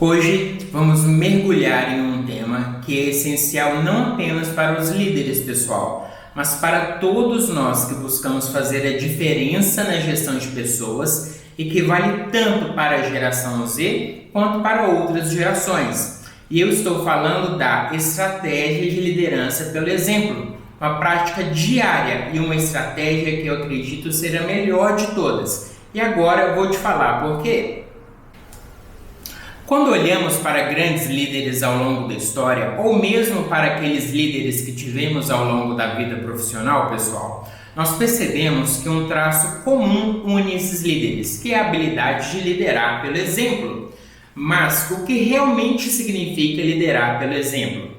Hoje vamos mergulhar em um tema que é essencial não apenas para os líderes, pessoal, mas para todos nós que buscamos fazer a diferença na gestão de pessoas e que vale tanto para a geração Z quanto para outras gerações. E eu estou falando da estratégia de liderança pelo exemplo, uma prática diária e uma estratégia que eu acredito ser a melhor de todas. E agora eu vou te falar por quê. Quando olhamos para grandes líderes ao longo da história, ou mesmo para aqueles líderes que tivemos ao longo da vida profissional, pessoal, nós percebemos que um traço comum une esses líderes, que é a habilidade de liderar pelo exemplo. Mas o que realmente significa liderar pelo exemplo?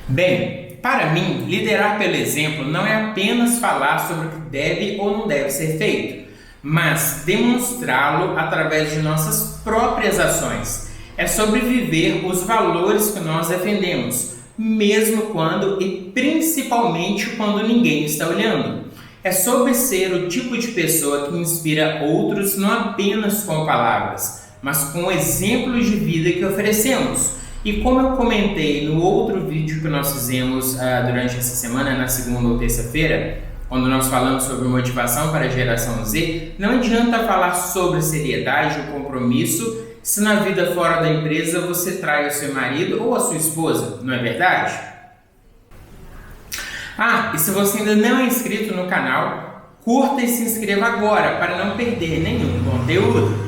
Bem, para mim, liderar pelo exemplo não é apenas falar sobre o que deve ou não deve ser feito, mas demonstrá-lo através de nossas próprias ações. É sobre viver os valores que nós defendemos, mesmo quando e principalmente quando ninguém está olhando. É sobre ser o tipo de pessoa que inspira outros não apenas com palavras, mas com exemplos de vida que oferecemos. E como eu comentei no outro vídeo que nós fizemos durante essa semana, na segunda ou terça-feira, quando nós falamos sobre motivação para a geração Z, não adianta falar sobre seriedade ou compromisso se na vida fora da empresa você trai o seu marido ou a sua esposa, não é verdade? E se você ainda não é inscrito no canal, curta e se inscreva agora para não perder nenhum conteúdo.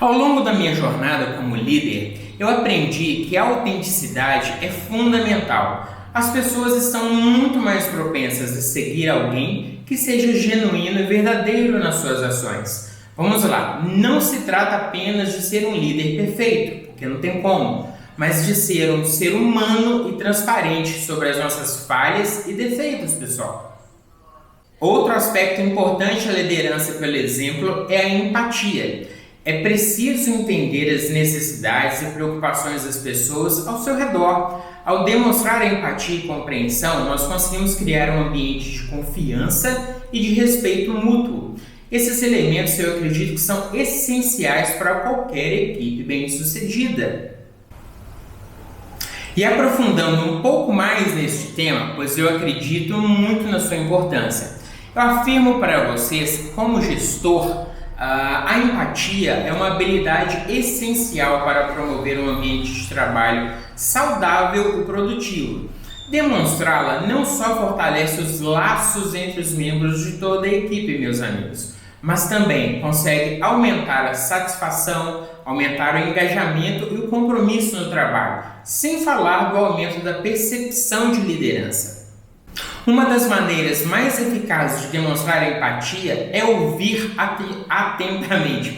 Ao longo da minha jornada como líder, eu aprendi que a autenticidade é fundamental. As pessoas estão muito mais propensas a seguir alguém que seja genuíno e verdadeiro nas suas ações. Vamos lá, não se trata apenas de ser um líder perfeito, porque não tem como, mas de ser um ser humano e transparente sobre as nossas falhas e defeitos, pessoal. Outro aspecto importante da liderança pelo exemplo é a empatia. É preciso entender as necessidades e preocupações das pessoas ao seu redor. Ao demonstrar empatia e compreensão, nós conseguimos criar um ambiente de confiança e de respeito mútuo. Esses elementos eu acredito que são essenciais para qualquer equipe bem-sucedida. E aprofundando um pouco mais neste tema, pois eu acredito muito na sua importância, eu afirmo para vocês que, como gestor, a empatia é uma habilidade essencial para promover um ambiente de trabalho saudável e produtivo. Demonstrá-la não só fortalece os laços entre os membros de toda a equipe, meus amigos, mas também consegue aumentar a satisfação, aumentar o engajamento e o compromisso no trabalho, sem falar do aumento da percepção de liderança. Uma das maneiras mais eficazes de demonstrar empatia é ouvir atentamente.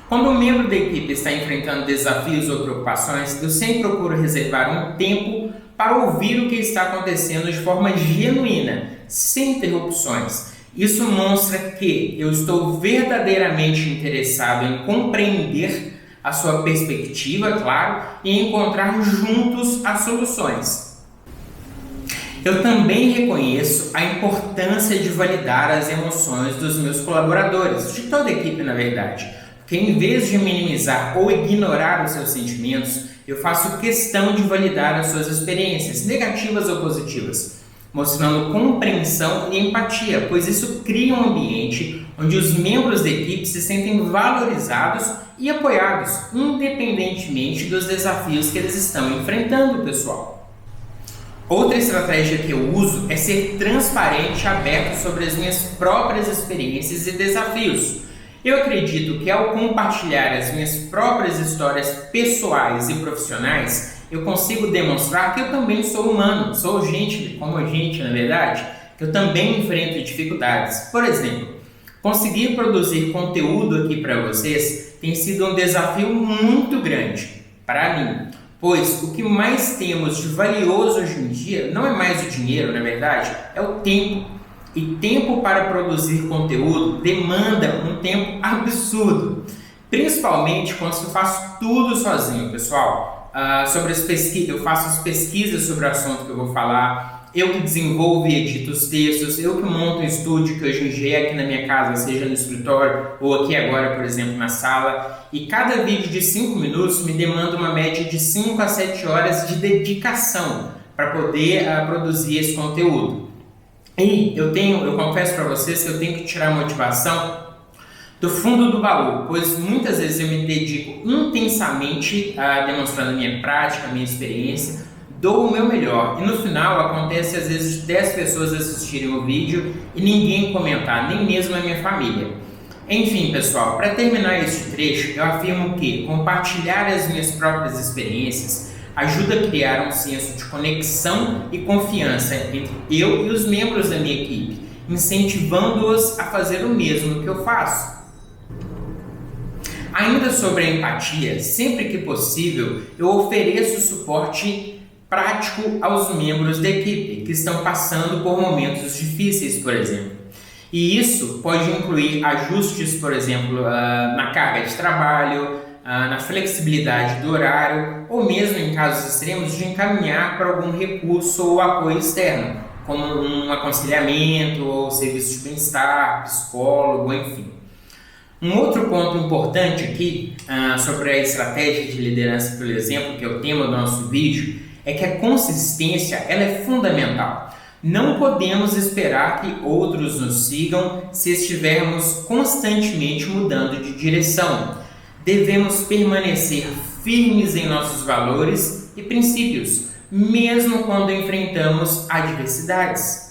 Quando um membro da equipe está enfrentando desafios ou preocupações, eu sempre procuro reservar um tempo para ouvir o que está acontecendo de forma genuína, sem interrupções. Isso mostra que eu estou verdadeiramente interessado em compreender a sua perspectiva, claro, e encontrar juntos as soluções. Eu também reconheço a importância de validar as emoções dos meus colaboradores, de toda a equipe, na verdade. Porque em vez de minimizar ou ignorar os seus sentimentos, eu faço questão de validar as suas experiências, negativas ou positivas, mostrando compreensão e empatia, pois isso cria um ambiente onde os membros da equipe se sentem valorizados e apoiados, independentemente dos desafios que eles estão enfrentando, pessoal. Outra estratégia que eu uso é ser transparente e aberto sobre as minhas próprias experiências e desafios. Eu acredito que ao compartilhar as minhas próprias histórias pessoais e profissionais, eu consigo demonstrar que eu também sou humano, sou gente como a gente, na verdade, que eu também enfrento dificuldades. Por exemplo, conseguir produzir conteúdo aqui para vocês tem sido um desafio muito grande para mim. Pois o que mais temos de valioso hoje em dia não é mais o dinheiro, na verdade, é o tempo. E tempo para produzir conteúdo demanda um tempo absurdo. Principalmente quando eu faço tudo sozinho, pessoal. Eu faço as pesquisas sobre o assunto que eu vou falar. eu que desenvolvo e edito os textos, eu que monto um estúdio que hoje em dia é aqui na minha casa, seja no escritório ou aqui agora, por exemplo, na sala. E cada vídeo de 5 minutos me demanda uma média de 5 a 7 horas de dedicação para poder produzir esse conteúdo. E eu confesso para vocês que eu tenho que tirar a motivação do fundo do baú, pois muitas vezes eu me dedico intensamente demonstrando a minha prática, a minha experiência, dou o meu melhor e no final acontece às vezes 10 pessoas assistirem o vídeo e ninguém comentar, nem mesmo a minha família. Enfim, pessoal, para terminar este trecho, eu afirmo que compartilhar as minhas próprias experiências ajuda a criar um senso de conexão e confiança entre eu e os membros da minha equipe, incentivando-os a fazer o mesmo que eu faço. Ainda sobre a empatia, sempre que possível, eu ofereço suporte prático aos membros da equipe que estão passando por momentos difíceis, por exemplo. E isso pode incluir ajustes, por exemplo, na carga de trabalho, na flexibilidade do horário, ou mesmo em casos extremos de encaminhar para algum recurso ou apoio externo, como um aconselhamento ou serviço de bem-estar, psicólogo, enfim. Um outro ponto importante aqui sobre a estratégia de liderança pelo exemplo, que é o tema do nosso vídeo, é que a consistência ela é fundamental. Não podemos esperar que outros nos sigam se estivermos constantemente mudando de direção. Devemos permanecer firmes em nossos valores e princípios, mesmo quando enfrentamos adversidades.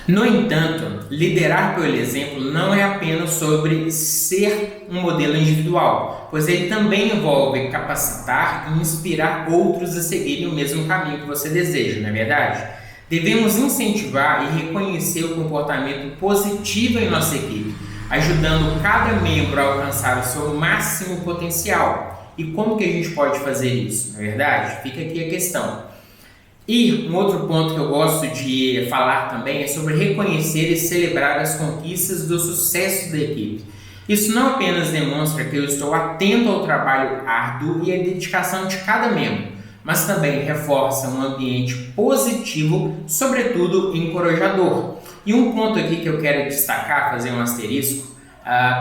No entanto, liderar pelo exemplo não é apenas sobre ser um modelo individual, pois ele também envolve capacitar e inspirar outros a seguirem o mesmo caminho que você deseja, não é verdade? Devemos incentivar e reconhecer o comportamento positivo em nossa equipe, ajudando cada membro a alcançar o seu máximo potencial. E como que a gente pode fazer isso, não é verdade? Fica aqui a questão. E um outro ponto que eu gosto de falar também é sobre reconhecer e celebrar as conquistas do sucesso da equipe. Isso não apenas demonstra que eu estou atento ao trabalho árduo e à dedicação de cada membro, mas também reforça um ambiente positivo, sobretudo encorajador. E um ponto aqui que eu quero destacar, fazer um asterisco,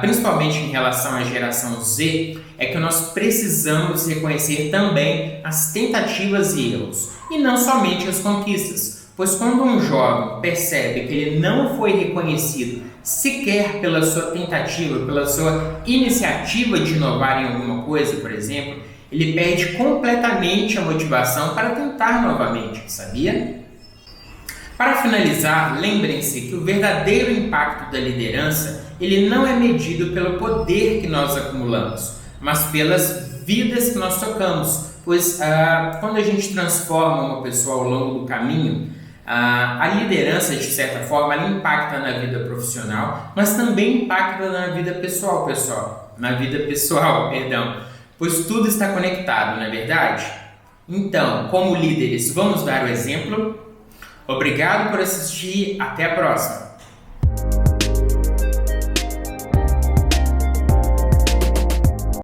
principalmente em relação à geração Z, é que nós precisamos reconhecer também as tentativas e erros, e não somente as conquistas, pois quando um jovem percebe que ele não foi reconhecido sequer pela sua tentativa, pela sua iniciativa de inovar em alguma coisa, por exemplo, ele perde completamente a motivação para tentar novamente, sabia? Para finalizar, lembrem-se que o verdadeiro impacto da liderança ele não é medido pelo poder que nós acumulamos, mas pelas vidas que nós tocamos, pois quando a gente transforma uma pessoa ao longo do caminho, a liderança, de certa forma, ela impacta na vida profissional, mas também impacta na vida pessoal, pois tudo está conectado, não é verdade? Então, como líderes, vamos dar o exemplo? Obrigado por assistir, até a próxima!